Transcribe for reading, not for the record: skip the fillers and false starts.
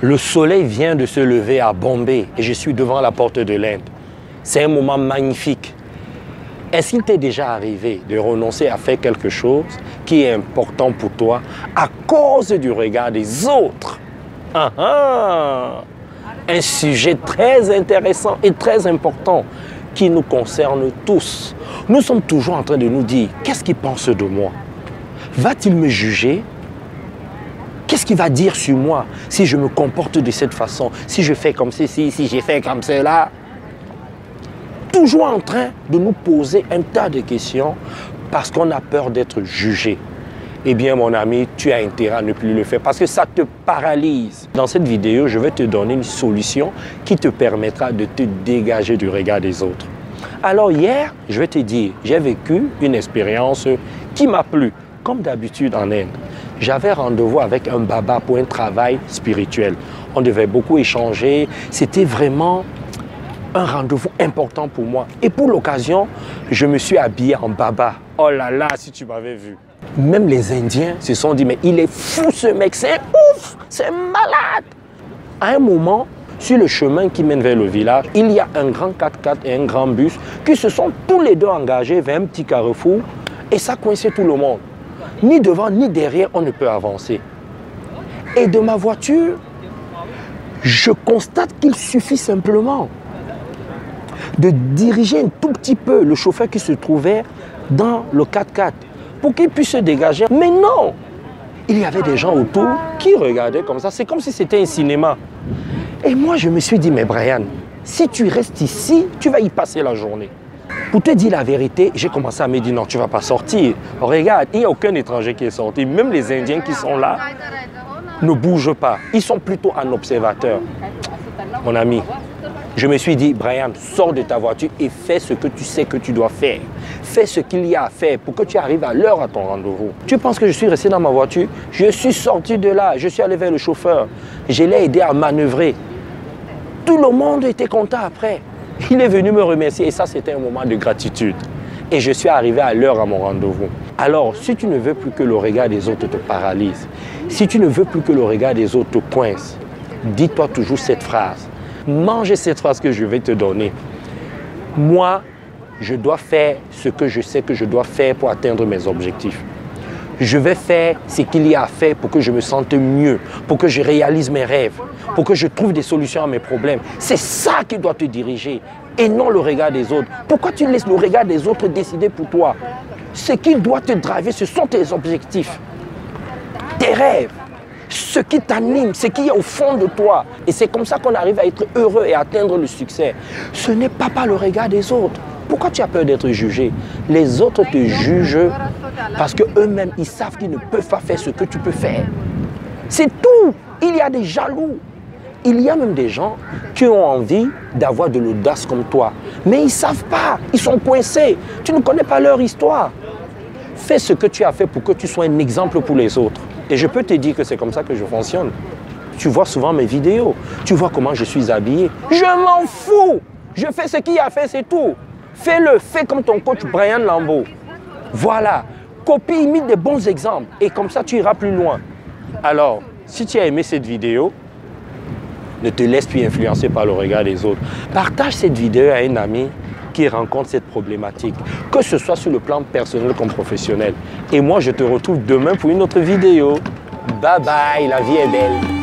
Le soleil vient de se lever à Bombay et je suis devant la porte de l'Inde. C'est un moment magnifique. Est-ce qu'il t'est déjà arrivé de renoncer à faire quelque chose qui est important pour toi à cause du regard des autres? Un sujet très intéressant et très important qui nous concerne tous. Nous sommes toujours en train de nous dire, qu'est-ce qu'il pense de moi? Va-t-il me juger? Qu'est-ce qu'il va dire sur moi si je me comporte de cette façon, si je fais comme ceci, si j'ai fait comme cela? Toujours en train de nous poser un tas de questions parce qu'on a peur d'être jugé. Eh bien, mon ami, tu as intérêt à ne plus le faire parce que ça te paralyse. Dans cette vidéo, je vais te donner une solution qui te permettra de te dégager du regard des autres. Alors hier, je vais te dire, j'ai vécu une expérience qui m'a plu. Comme d'habitude en Inde, j'avais rendez-vous avec un baba pour un travail spirituel. On devait beaucoup échanger. C'était vraiment un rendez-vous important pour moi. Et pour l'occasion, je me suis habillé en baba. Oh là là, si tu m'avais vu. Même les Indiens se sont dit, mais il est fou ce mec, c'est ouf, c'est malade. À un moment, sur le chemin qui mène vers le village, il y a un grand 4x4 et un grand bus qui se sont tous les deux engagés vers un petit carrefour et ça coinçait tout le monde. Ni devant ni derrière, on ne peut avancer. Et de ma voiture, je constate qu'il suffit simplement de diriger un tout petit peu le chauffeur qui se trouvait dans le 4x4 pour qu'il puisse se dégager. Mais non! Il y avait des gens autour qui regardaient comme ça. C'est comme si c'était un cinéma. Et moi, je me suis dit, mais Brian, si tu restes ici, tu vas y passer la journée. Pour te dire la vérité, j'ai commencé à me dire, non, tu ne vas pas sortir. Regarde, il n'y a aucun étranger qui est sorti. Même les Indiens qui sont là ne bougent pas. Ils sont plutôt en observateur. Mon ami, je me suis dit, Brian, sors de ta voiture et fais ce que tu sais que tu dois faire. Fais ce qu'il y a à faire pour que tu arrives à l'heure à ton rendez-vous. Tu penses que je suis resté dans ma voiture? Je suis sorti de là, je suis allé vers le chauffeur. Je l'ai aidé à manœuvrer. Tout le monde était content après. Il est venu me remercier et ça, c'était un moment de gratitude. Et je suis arrivé à l'heure à mon rendez-vous. Alors, si tu ne veux plus que le regard des autres te paralyse, si tu ne veux plus que le regard des autres te coince, dis-toi toujours cette phrase. Mange cette phrase que je vais te donner. Moi, je dois faire ce que je sais que je dois faire pour atteindre mes objectifs. Je vais faire ce qu'il y a à faire pour que je me sente mieux, pour que je réalise mes rêves, pour que je trouve des solutions à mes problèmes. C'est ça qui doit te diriger et non le regard des autres. Pourquoi tu laisses le regard des autres décider pour toi? Ce qui doit te driver, ce sont tes objectifs, tes rêves, ce qui t'anime, ce qu'il y a au fond de toi. Et c'est comme ça qu'on arrive à être heureux et à atteindre le succès. Ce n'est pas par le regard des autres. Pourquoi tu as peur d'être jugé? Les autres te jugent parce qu'eux-mêmes, ils savent qu'ils ne peuvent pas faire ce que tu peux faire. C'est tout. Il y a des jaloux. Il y a même des gens qui ont envie d'avoir de l'audace comme toi. Mais ils ne savent pas. Ils sont coincés. Tu ne connais pas leur histoire. Fais ce que tu as fait pour que tu sois un exemple pour les autres. Et je peux te dire que c'est comme ça que je fonctionne. Tu vois souvent mes vidéos. Tu vois comment je suis habillé. Je m'en fous. Je fais ce qu'il y a à faire, c'est tout. Fais-le, fais comme ton coach Brian Lambeau. Voilà, copie, imite des bons exemples et comme ça tu iras plus loin. Alors, si tu as aimé cette vidéo, ne te laisse plus influencer par le regard des autres. Partage cette vidéo à un ami qui rencontre cette problématique, que ce soit sur le plan personnel comme professionnel. Et moi, je te retrouve demain pour une autre vidéo. Bye bye, la vie est belle.